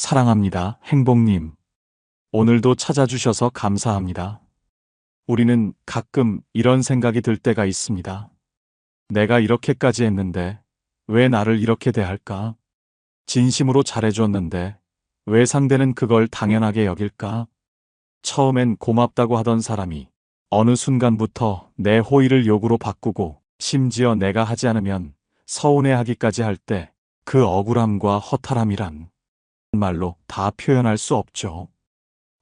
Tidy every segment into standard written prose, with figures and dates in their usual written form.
사랑합니다, 행복님. 오늘도 찾아주셔서 감사합니다. 우리는 가끔 이런 생각이 들 때가 있습니다. 내가 이렇게까지 했는데 왜 나를 이렇게 대할까? 진심으로 잘해줬는데 왜 상대는 그걸 당연하게 여길까? 처음엔 고맙다고 하던 사람이 어느 순간부터 내 호의를 욕으로 바꾸고 심지어 내가 하지 않으면 서운해하기까지 할 때 그 억울함과 허탈함이란 말로 다 표현할 수 없죠.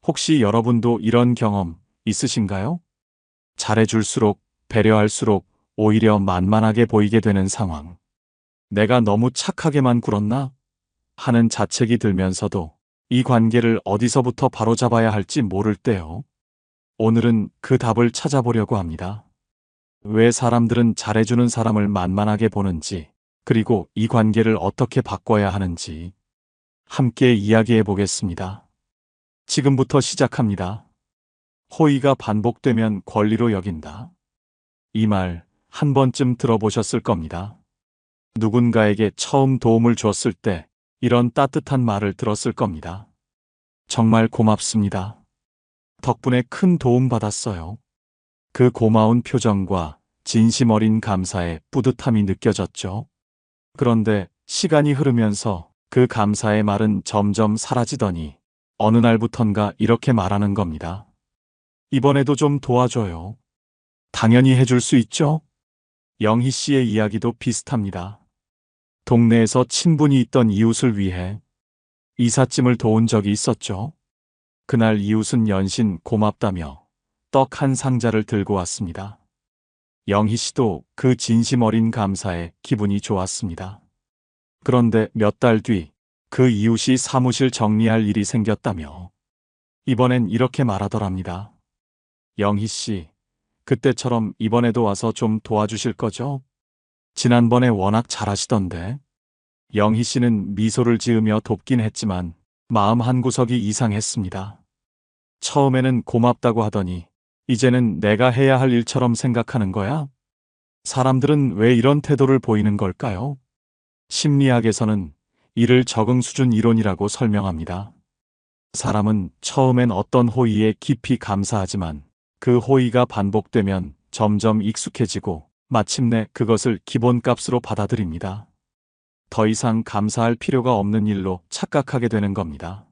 혹시 여러분도 이런 경험 있으신가요? 잘해줄수록, 배려할수록 오히려 만만하게 보이게 되는 상황. 내가 너무 착하게만 굴었나? 하는 자책이 들면서도 이 관계를 어디서부터 바로잡아야 할지 모를 때요. 오늘은 그 답을 찾아보려고 합니다. 왜 사람들은 잘해주는 사람을 만만하게 보는지, 그리고 이 관계를 어떻게 바꿔야 하는지 함께 이야기해 보겠습니다. 지금부터 시작합니다. 호의가 반복되면 권리로 여긴다. 이 말 한 번쯤 들어보셨을 겁니다. 누군가에게 처음 도움을 줬을 때 이런 따뜻한 말을 들었을 겁니다. 정말 고맙습니다. 덕분에 큰 도움 받았어요. 그 고마운 표정과 진심 어린 감사에 뿌듯함이 느껴졌죠. 그런데 시간이 흐르면서 그 감사의 말은 점점 사라지더니 어느 날부턴가 이렇게 말하는 겁니다. 이번에도 좀 도와줘요. 당연히 해줄 수 있죠? 영희 씨의 이야기도 비슷합니다. 동네에서 친분이 있던 이웃을 위해 이삿짐을 도운 적이 있었죠. 그날 이웃은 연신 고맙다며 떡 한 상자를 들고 왔습니다. 영희 씨도 그 진심 어린 감사에 기분이 좋았습니다. 그런데 몇 달 뒤 그 이웃이 사무실 정리할 일이 생겼다며 이번엔 이렇게 말하더랍니다. 영희 씨, 그때처럼 이번에도 와서 좀 도와주실 거죠? 지난번에 워낙 잘하시던데. 영희 씨는 미소를 지으며 돕긴 했지만 마음 한구석이 이상했습니다. 처음에는 고맙다고 하더니 이제는 내가 해야 할 일처럼 생각하는 거야? 사람들은 왜 이런 태도를 보이는 걸까요? 심리학에서는 이를 적응 수준 이론이라고 설명합니다. 사람은 처음엔 어떤 호의에 깊이 감사하지만 그 호의가 반복되면 점점 익숙해지고 마침내 그것을 기본값으로 받아들입니다. 더 이상 감사할 필요가 없는 일로 착각하게 되는 겁니다.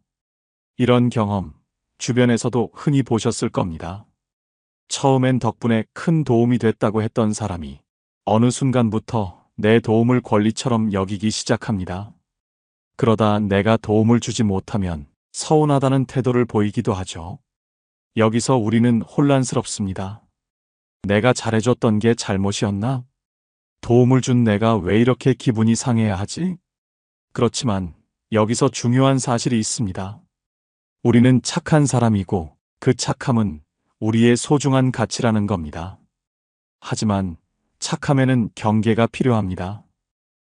이런 경험 주변에서도 흔히 보셨을 겁니다. 처음엔 덕분에 큰 도움이 됐다고 했던 사람이 어느 순간부터 내 도움을 권리처럼 여기기 시작합니다. 그러다 내가 도움을 주지 못하면 서운하다는 태도를 보이기도 하죠. 여기서 우리는 혼란스럽습니다. 내가 잘해줬던 게 잘못이었나? 도움을 준 내가 왜 이렇게 기분이 상해야 하지? 그렇지만 여기서 중요한 사실이 있습니다. 우리는 착한 사람이고 그 착함은 우리의 소중한 가치라는 겁니다. 하지만 착함에는 경계가 필요합니다.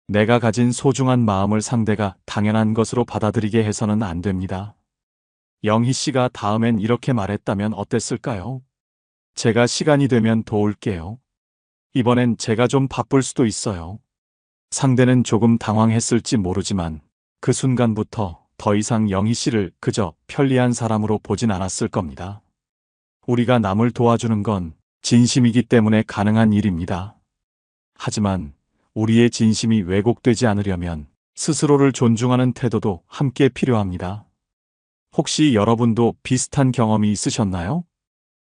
내가 가진 소중한 마음을 상대가 당연한 것으로 받아들이게 해서는 안 됩니다. 영희 씨가 다음엔 이렇게 말했다면 어땠을까요? 제가 시간이 되면 도울게요. 이번엔 제가 좀 바쁠 수도 있어요. 상대는 조금 당황했을지 모르지만 그 순간부터 더 이상 영희 씨를 그저 편리한 사람으로 보진 않았을 겁니다. 우리가 남을 도와주는 건 진심이기 때문에 가능한 일입니다. 하지만 우리의 진심이 왜곡되지 않으려면 스스로를 존중하는 태도도 함께 필요합니다. 혹시 여러분도 비슷한 경험이 있으셨나요?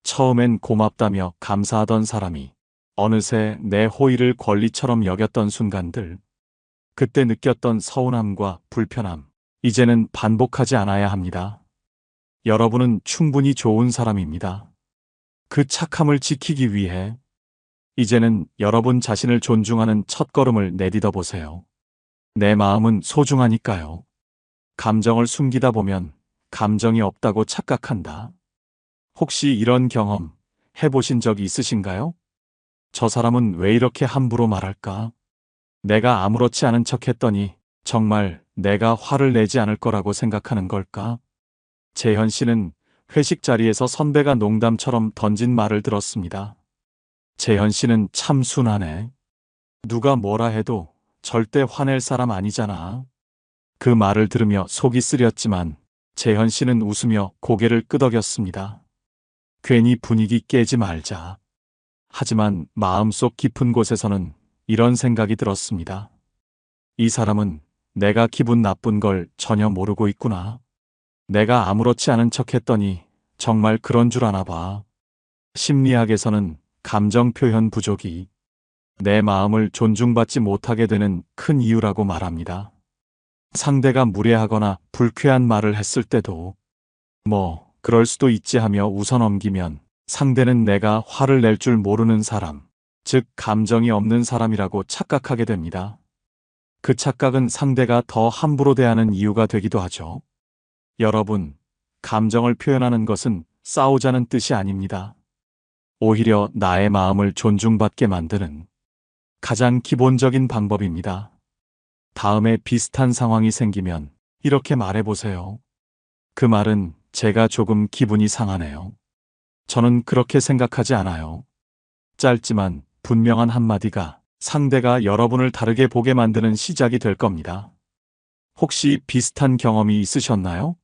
처음엔 고맙다며 감사하던 사람이 어느새 내 호의를 권리처럼 여겼던 순간들. 그때 느꼈던 서운함과 불편함, 이제는 반복하지 않아야 합니다. 여러분은 충분히 좋은 사람입니다. 그 착함을 지키기 위해 이제는 여러분 자신을 존중하는 첫걸음을 내딛어 보세요. 내 마음은 소중하니까요. 감정을 숨기다 보면 감정이 없다고 착각한다. 혹시 이런 경험 해보신 적이 있으신가요? 저 사람은 왜 이렇게 함부로 말할까? 내가 아무렇지 않은 척 했더니 정말 내가 화를 내지 않을 거라고 생각하는 걸까? 재현 씨는 회식 자리에서 선배가 농담처럼 던진 말을 들었습니다. 재현 씨는 참 순하네. 누가 뭐라 해도 절대 화낼 사람 아니잖아. 그 말을 들으며 속이 쓰렸지만 재현 씨는 웃으며 고개를 끄덕였습니다. 괜히 분위기 깨지 말자. 하지만 마음속 깊은 곳에서는 이런 생각이 들었습니다. 이 사람은 내가 기분 나쁜 걸 전혀 모르고 있구나. 내가 아무렇지 않은 척 했더니 정말 그런 줄 아나 봐. 심리학에서는 감정 표현 부족이 내 마음을 존중받지 못하게 되는 큰 이유라고 말합니다. 상대가 무례하거나 불쾌한 말을 했을 때도 그럴 수도 있지 하며 웃어 넘기면 상대는 내가 화를 낼 줄 모르는 사람, 즉 감정이 없는 사람이라고 착각하게 됩니다. 그 착각은 상대가 더 함부로 대하는 이유가 되기도 하죠. 여러분, 감정을 표현하는 것은 싸우자는 뜻이 아닙니다. 오히려 나의 마음을 존중받게 만드는 가장 기본적인 방법입니다. 다음에 비슷한 상황이 생기면 이렇게 말해보세요. 그 말은 제가 조금 기분이 상하네요. 저는 그렇게 생각하지 않아요. 짧지만 분명한 한마디가 상대가 여러분을 다르게 보게 만드는 시작이 될 겁니다. 혹시 비슷한 경험이 있으셨나요?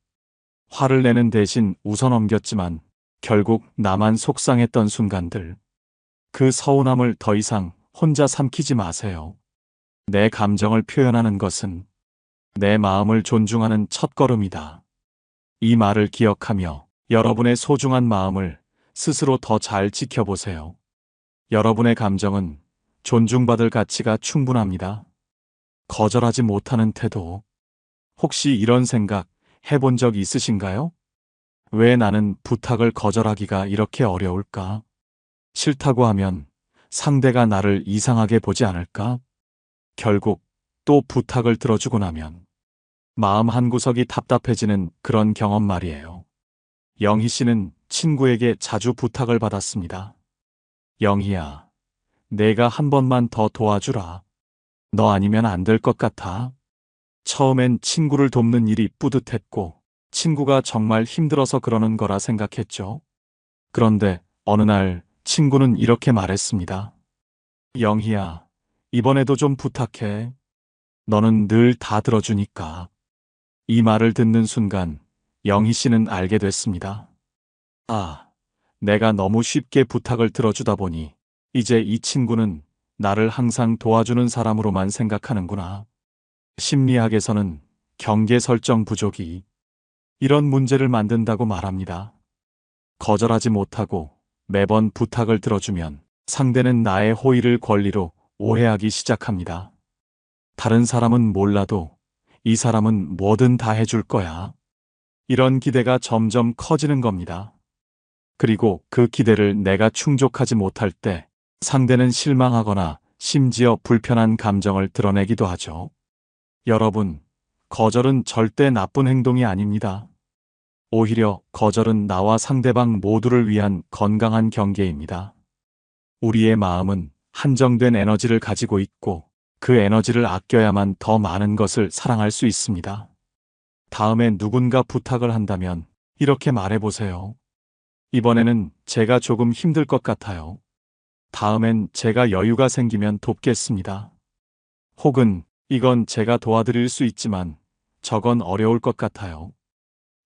화를 내는 대신 웃어 넘겼지만 결국 나만 속상했던 순간들. 그 서운함을 더 이상 혼자 삼키지 마세요. 내 감정을 표현하는 것은 내 마음을 존중하는 첫걸음이다. 이 말을 기억하며 여러분의 소중한 마음을 스스로 더 잘 지켜보세요. 여러분의 감정은 존중받을 가치가 충분합니다. 거절하지 못하는 태도. 혹시 이런 생각 해본 적 있으신가요? 왜 나는 부탁을 거절하기가 이렇게 어려울까? 싫다고 하면 상대가 나를 이상하게 보지 않을까? 결국 또 부탁을 들어주고 나면 마음 한구석이 답답해지는 그런 경험 말이에요. 영희 씨는 친구에게 자주 부탁을 받았습니다. 영희야, 내가 한 번만 더 도와주라. 너 아니면 안 될 것 같아. 처음엔 친구를 돕는 일이 뿌듯했고 친구가 정말 힘들어서 그러는 거라 생각했죠. 그런데 어느 날 친구는 이렇게 말했습니다. 영희야, 이번에도 좀 부탁해. 너는 늘 다 들어주니까. 이 말을 듣는 순간 영희 씨는 알게 됐습니다. 아, 내가 너무 쉽게 부탁을 들어주다 보니 이제 이 친구는 나를 항상 도와주는 사람으로만 생각하는구나. 심리학에서는 경계 설정 부족이 이런 문제를 만든다고 말합니다. 거절하지 못하고 매번 부탁을 들어주면 상대는 나의 호의를 권리로 오해하기 시작합니다. 다른 사람은 몰라도 이 사람은 뭐든 다 해줄 거야. 이런 기대가 점점 커지는 겁니다. 그리고 그 기대를 내가 충족하지 못할 때 상대는 실망하거나 심지어 불편한 감정을 드러내기도 하죠. 여러분, 거절은 절대 나쁜 행동이 아닙니다. 오히려 거절은 나와 상대방 모두를 위한 건강한 경계입니다. 우리의 마음은 한정된 에너지를 가지고 있고 그 에너지를 아껴야만 더 많은 것을 사랑할 수 있습니다. 다음에 누군가 부탁을 한다면 이렇게 말해보세요. 이번에는 제가 조금 힘들 것 같아요. 다음엔 제가 여유가 생기면 돕겠습니다. 혹은 이건 제가 도와드릴 수 있지만 저건 어려울 것 같아요.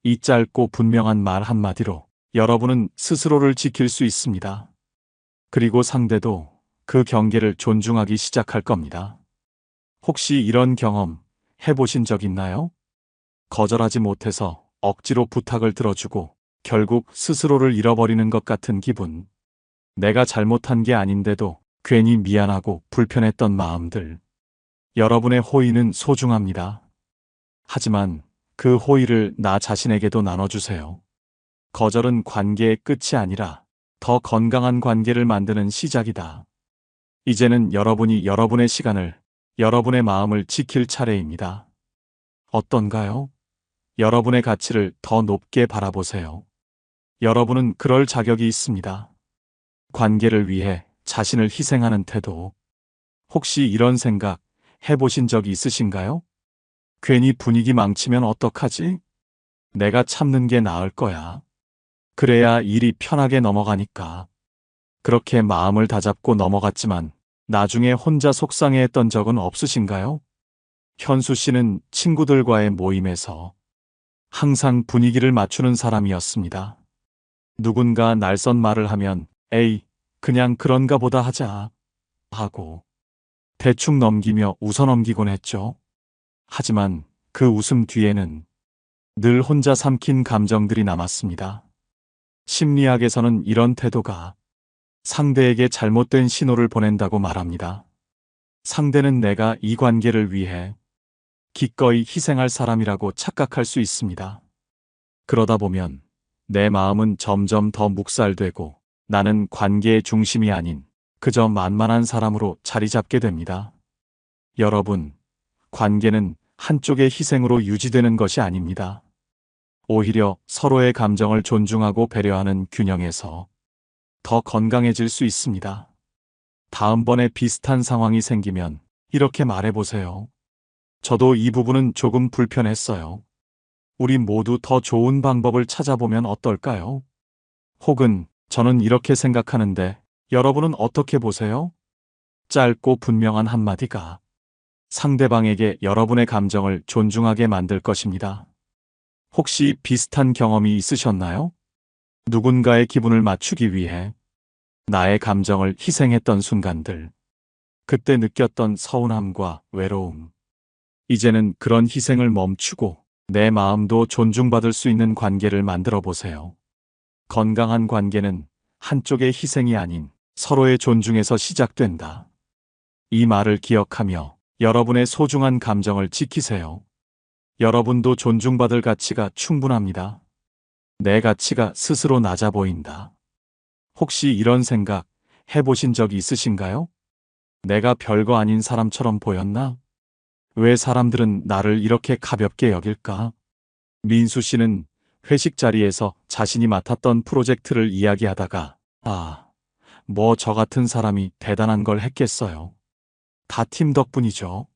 이 짧고 분명한 말 한마디로 여러분은 스스로를 지킬 수 있습니다. 그리고 상대도 그 경계를 존중하기 시작할 겁니다. 혹시 이런 경험 해보신 적 있나요? 거절하지 못해서 억지로 부탁을 들어주고 결국 스스로를 잃어버리는 것 같은 기분. 내가 잘못한 게 아닌데도 괜히 미안하고 불편했던 마음들. 여러분의 호의는 소중합니다. 하지만 그 호의를 나 자신에게도 나눠주세요. 거절은 관계의 끝이 아니라 더 건강한 관계를 만드는 시작이다. 이제는 여러분이 여러분의 시간을, 여러분의 마음을 지킬 차례입니다. 어떤가요? 여러분의 가치를 더 높게 바라보세요. 여러분은 그럴 자격이 있습니다. 관계를 위해 자신을 희생하는 태도. 혹시 이런 생각 해보신 적이 있으신가요? 괜히 분위기 망치면 어떡하지? 내가 참는 게 나을 거야. 그래야 일이 편하게 넘어가니까. 그렇게 마음을 다잡고 넘어갔지만 나중에 혼자 속상해했던 적은 없으신가요? 현수 씨는 친구들과의 모임에서 항상 분위기를 맞추는 사람이었습니다. 누군가 날선 말을 하면 에이, 그냥 그런가 보다 하자 하고 대충 넘기며 웃어넘기곤 했죠. 하지만 그 웃음 뒤에는 늘 혼자 삼킨 감정들이 남았습니다. 심리학에서는 이런 태도가 상대에게 잘못된 신호를 보낸다고 말합니다. 상대는 내가 이 관계를 위해 기꺼이 희생할 사람이라고 착각할 수 있습니다. 그러다 보면 내 마음은 점점 더 묵살되고 나는 관계의 중심이 아닌 그저 만만한 사람으로 자리 잡게 됩니다. 여러분, 관계는 한쪽의 희생으로 유지되는 것이 아닙니다. 오히려 서로의 감정을 존중하고 배려하는 균형에서 더 건강해질 수 있습니다. 다음번에 비슷한 상황이 생기면 이렇게 말해보세요. 저도 이 부분은 조금 불편했어요. 우리 모두 더 좋은 방법을 찾아보면 어떨까요? 혹은 저는 이렇게 생각하는데 여러분은 어떻게 보세요? 짧고 분명한 한마디가 상대방에게 여러분의 감정을 존중하게 만들 것입니다. 혹시 비슷한 경험이 있으셨나요? 누군가의 기분을 맞추기 위해 나의 감정을 희생했던 순간들. 그때 느꼈던 서운함과 외로움. 이제는 그런 희생을 멈추고 내 마음도 존중받을 수 있는 관계를 만들어 보세요. 건강한 관계는 한쪽의 희생이 아닌 서로의 존중에서 시작된다. 이 말을 기억하며 여러분의 소중한 감정을 지키세요. 여러분도 존중받을 가치가 충분합니다. 내 가치가 스스로 낮아 보인다. 혹시 이런 생각 해보신 적이 있으신가요? 내가 별거 아닌 사람처럼 보였나? 왜 사람들은 나를 이렇게 가볍게 여길까? 민수 씨는 회식 자리에서 자신이 맡았던 프로젝트를 이야기하다가 뭐 저 같은 사람이 대단한 걸 했겠어요. 다 팀 덕분이죠.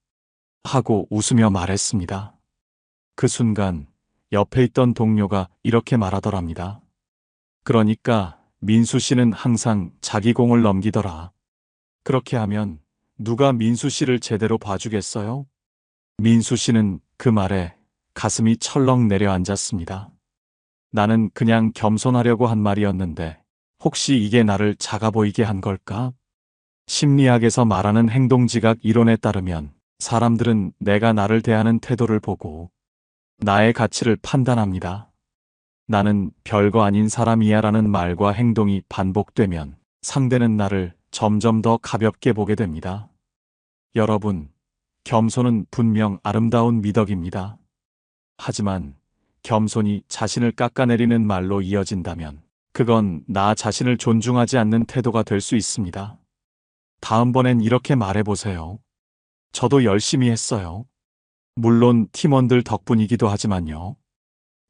하고 웃으며 말했습니다. 그 순간 옆에 있던 동료가 이렇게 말하더랍니다. 그러니까 민수 씨는 항상 자기 공을 넘기더라. 그렇게 하면 누가 민수 씨를 제대로 봐주겠어요? 민수 씨는 그 말에 가슴이 철렁 내려앉았습니다. 나는 그냥 겸손하려고 한 말이었는데 혹시 이게 나를 작아 보이게 한 걸까? 심리학에서 말하는 행동지각 이론에 따르면 사람들은 내가 나를 대하는 태도를 보고 나의 가치를 판단합니다. 나는 별거 아닌 사람이야 라는 말과 행동이 반복되면 상대는 나를 점점 더 가볍게 보게 됩니다. 여러분, 겸손은 분명 아름다운 미덕입니다. 하지만 겸손이 자신을 깎아내리는 말로 이어진다면 그건 나 자신을 존중하지 않는 태도가 될 수 있습니다. 다음번엔 이렇게 말해보세요. 저도 열심히 했어요. 물론 팀원들 덕분이기도 하지만요.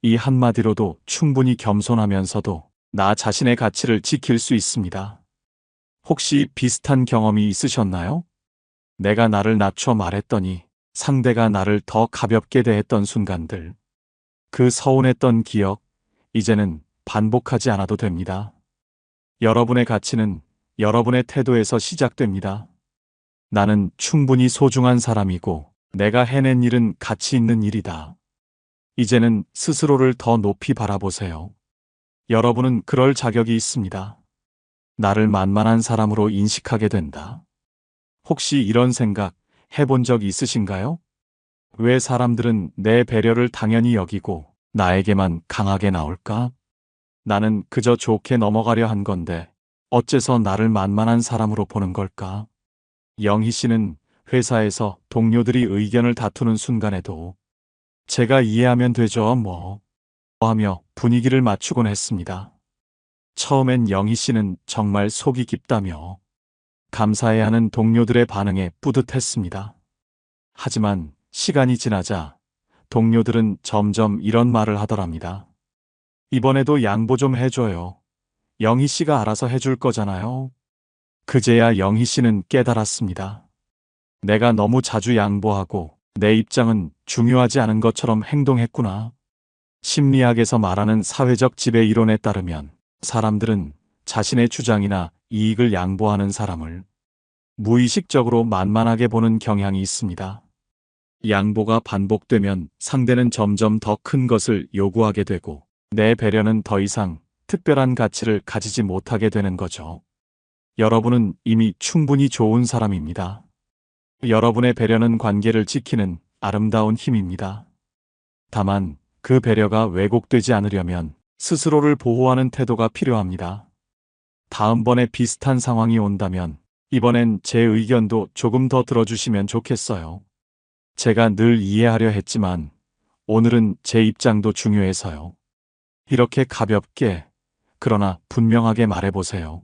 이 한마디로도 충분히 겸손하면서도 나 자신의 가치를 지킬 수 있습니다. 혹시 비슷한 경험이 있으셨나요? 내가 나를 낮춰 말했더니 상대가 나를 더 가볍게 대했던 순간들. 그 서운했던 기억, 이제는 반복하지 않아도 됩니다. 여러분의 가치는 여러분의 태도에서 시작됩니다. 나는 충분히 소중한 사람이고 내가 해낸 일은 가치 있는 일이다. 이제는 스스로를 더 높이 바라보세요. 여러분은 그럴 자격이 있습니다. 나를 만만한 사람으로 인식하게 된다. 혹시 이런 생각 해본 적 있으신가요? 왜 사람들은 내 배려를 당연히 여기고 나에게만 강하게 나올까? 나는 그저 좋게 넘어가려 한 건데 어째서 나를 만만한 사람으로 보는 걸까? 영희 씨는 회사에서 동료들이 의견을 다투는 순간에도 제가 이해하면 되죠, 뭐 하며 분위기를 맞추곤 했습니다. 처음엔 영희 씨는 정말 속이 깊다며 감사해야 하는 동료들의 반응에 뿌듯했습니다. 하지만 시간이 지나자 동료들은 점점 이런 말을 하더랍니다. 이번에도 양보 좀 해줘요. 영희 씨가 알아서 해줄 거잖아요. 그제야 영희 씨는 깨달았습니다. 내가 너무 자주 양보하고 내 입장은 중요하지 않은 것처럼 행동했구나. 심리학에서 말하는 사회적 지배 이론에 따르면 사람들은 자신의 주장이나 이익을 양보하는 사람을 무의식적으로 만만하게 보는 경향이 있습니다. 양보가 반복되면 상대는 점점 더 큰 것을 요구하게 되고 내 배려는 더 이상 특별한 가치를 가지지 못하게 되는 거죠. 여러분은 이미 충분히 좋은 사람입니다. 여러분의 배려는 관계를 지키는 아름다운 힘입니다. 다만 그 배려가 왜곡되지 않으려면 스스로를 보호하는 태도가 필요합니다. 다음번에 비슷한 상황이 온다면 이번엔 제 의견도 조금 더 들어주시면 좋겠어요. 제가 늘 이해하려 했지만 오늘은 제 입장도 중요해서요. 이렇게 가볍게 그러나 분명하게 말해보세요.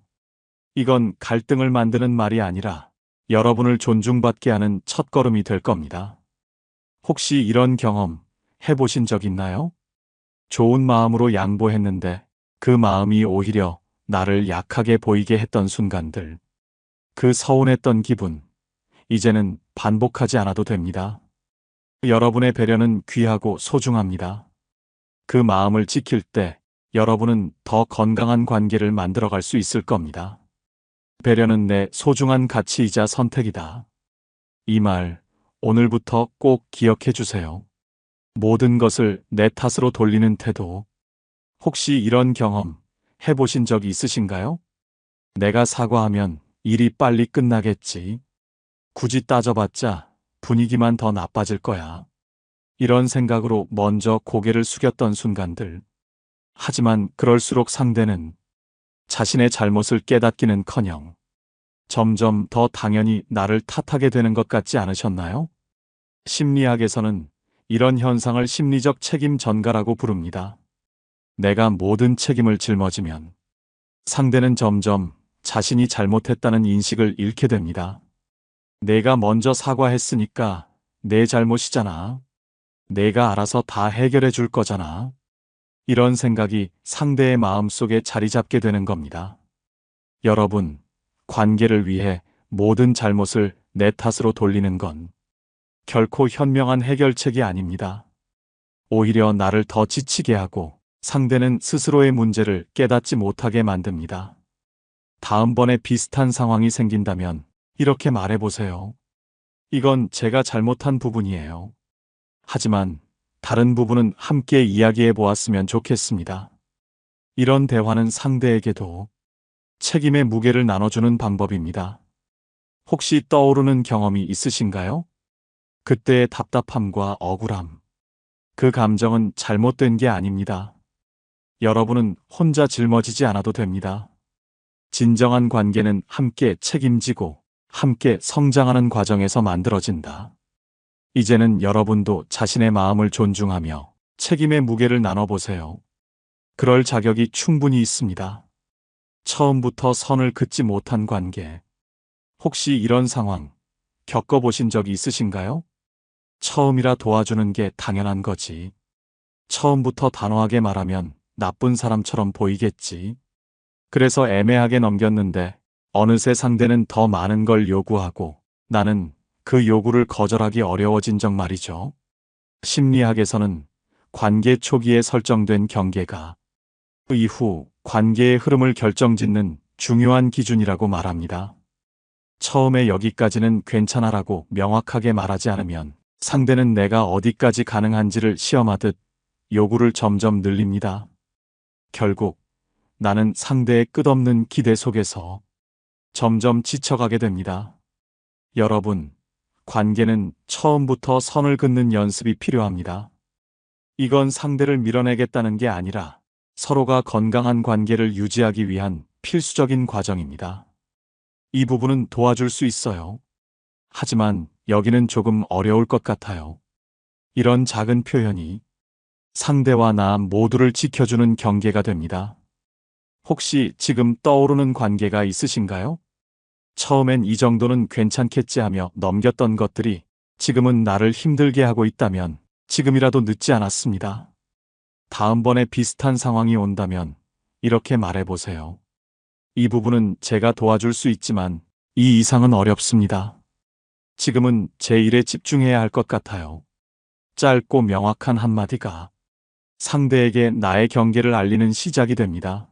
이건 갈등을 만드는 말이 아니라 여러분을 존중받게 하는 첫걸음이 될 겁니다. 혹시 이런 경험 해보신 적 있나요? 좋은 마음으로 양보했는데 그 마음이 오히려 나를 약하게 보이게 했던 순간들. 그 서운했던 기분, 이제는 반복하지 않아도 됩니다. 여러분의 배려는 귀하고 소중합니다. 그 마음을 지킬 때 여러분은 더 건강한 관계를 만들어갈 수 있을 겁니다. 배려는 내 소중한 가치이자 선택이다. 이 말, 오늘부터 꼭 기억해 주세요. 모든 것을 내 탓으로 돌리는 태도. 혹시 이런 경험 해보신 적이 있으신가요? 내가 사과하면 일이 빨리 끝나겠지. 굳이 따져봤자 분위기만 더 나빠질 거야. 이런 생각으로 먼저 고개를 숙였던 순간들. 하지만 그럴수록 상대는 자신의 잘못을 깨닫기는커녕 점점 더 당연히 나를 탓하게 되는 것 같지 않으셨나요? 심리학에서는 이런 현상을 심리적 책임 전가라고 부릅니다. 내가 모든 책임을 짊어지면 상대는 점점 자신이 잘못했다는 인식을 잃게 됩니다. 내가 먼저 사과했으니까 내 잘못이잖아. 내가 알아서 다 해결해 줄 거잖아. 이런 생각이 상대의 마음속에 자리 잡게 되는 겁니다. 여러분, 관계를 위해 모든 잘못을 내 탓으로 돌리는 건 결코 현명한 해결책이 아닙니다. 오히려 나를 더 지치게 하고 상대는 스스로의 문제를 깨닫지 못하게 만듭니다. 다음번에 비슷한 상황이 생긴다면 이렇게 말해보세요. 이건 제가 잘못한 부분이에요. 하지만 다른 부분은 함께 이야기해 보았으면 좋겠습니다. 이런 대화는 상대에게도 책임의 무게를 나눠주는 방법입니다. 혹시 떠오르는 경험이 있으신가요? 그때의 답답함과 억울함. 그 감정은 잘못된 게 아닙니다. 여러분은 혼자 짊어지지 않아도 됩니다. 진정한 관계는 함께 책임지고 함께 성장하는 과정에서 만들어진다. 이제는 여러분도 자신의 마음을 존중하며 책임의 무게를 나눠보세요. 그럴 자격이 충분히 있습니다. 처음부터 선을 긋지 못한 관계. 혹시 이런 상황 겪어보신 적이 있으신가요? 처음이라 도와주는 게 당연한 거지. 처음부터 단호하게 말하면 나쁜 사람처럼 보이겠지. 그래서 애매하게 넘겼는데 어느새 상대는 더 많은 걸 요구하고 나는 그 요구를 거절하기 어려워진 적 말이죠. 심리학에서는 관계 초기에 설정된 경계가 이후 관계의 흐름을 결정짓는 중요한 기준이라고 말합니다. 처음에 여기까지는 괜찮아라고 명확하게 말하지 않으면 상대는 내가 어디까지 가능한지를 시험하듯 요구를 점점 늘립니다. 결국 나는 상대의 끝없는 기대 속에서 점점 지쳐가게 됩니다. 여러분, 관계는 처음부터 선을 긋는 연습이 필요합니다. 이건 상대를 밀어내겠다는 게 아니라 서로가 건강한 관계를 유지하기 위한 필수적인 과정입니다. 이 부분은 도와줄 수 있어요. 하지만 여기는 조금 어려울 것 같아요. 이런 작은 표현이 상대와 나 모두를 지켜주는 경계가 됩니다. 혹시 지금 떠오르는 관계가 있으신가요? 처음엔 이 정도는 괜찮겠지 하며 넘겼던 것들이 지금은 나를 힘들게 하고 있다면 지금이라도 늦지 않았습니다. 다음번에 비슷한 상황이 온다면 이렇게 말해보세요. 이 부분은 제가 도와줄 수 있지만 이 이상은 어렵습니다. 지금은 제 일에 집중해야 할 것 같아요. 짧고 명확한 한마디가 상대에게 나의 경계를 알리는 시작이 됩니다.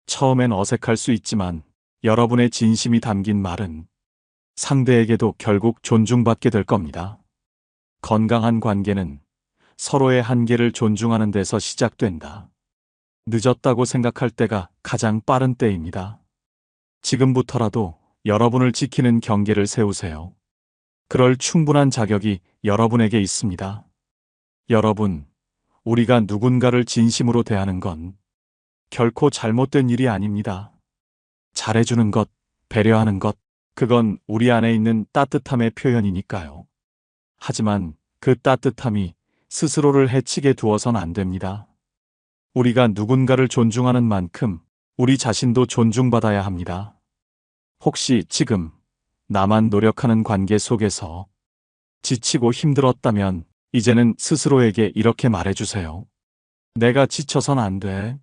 처음엔 어색할 수 있지만 여러분의 진심이 담긴 말은 상대에게도 결국 존중받게 될 겁니다. 건강한 관계는 서로의 한계를 존중하는 데서 시작된다. 늦었다고 생각할 때가 가장 빠른 때입니다. 지금부터라도 여러분을 지키는 경계를 세우세요. 그럴 충분한 자격이 여러분에게 있습니다. 여러분, 우리가 누군가를 진심으로 대하는 건 결코 잘못된 일이 아닙니다. 잘해주는 것, 배려하는 것, 그건 우리 안에 있는 따뜻함의 표현이니까요. 하지만 그 따뜻함이 스스로를 해치게 두어선 안 됩니다. 우리가 누군가를 존중하는 만큼 우리 자신도 존중받아야 합니다. 혹시 지금 나만 노력하는 관계 속에서 지치고 힘들었다면 이제는 스스로에게 이렇게 말해주세요. 내가 지쳐선 안 돼.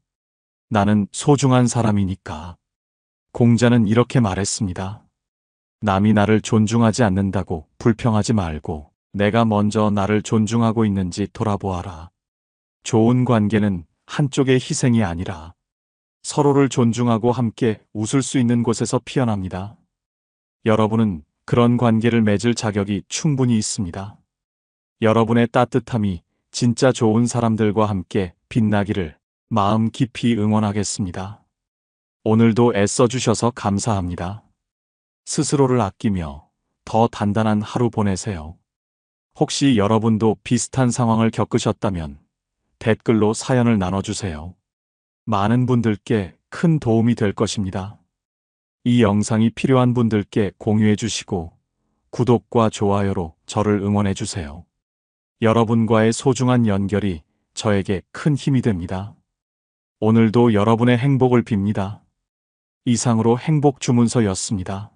나는 소중한 사람이니까. 공자는 이렇게 말했습니다. 남이 나를 존중하지 않는다고 불평하지 말고 내가 먼저 나를 존중하고 있는지 돌아보아라. 좋은 관계는 한쪽의 희생이 아니라 서로를 존중하고 함께 웃을 수 있는 곳에서 피어납니다. 여러분은 그런 관계를 맺을 자격이 충분히 있습니다. 여러분의 따뜻함이 진짜 좋은 사람들과 함께 빛나기를 마음 깊이 응원하겠습니다. 오늘도 애써주셔서 감사합니다. 스스로를 아끼며 더 단단한 하루 보내세요. 혹시 여러분도 비슷한 상황을 겪으셨다면 댓글로 사연을 나눠주세요. 많은 분들께 큰 도움이 될 것입니다. 이 영상이 필요한 분들께 공유해 주시고 구독과 좋아요로 저를 응원해 주세요. 여러분과의 소중한 연결이 저에게 큰 힘이 됩니다. 오늘도 여러분의 행복을 빕니다. 이상으로 행복 주문서였습니다.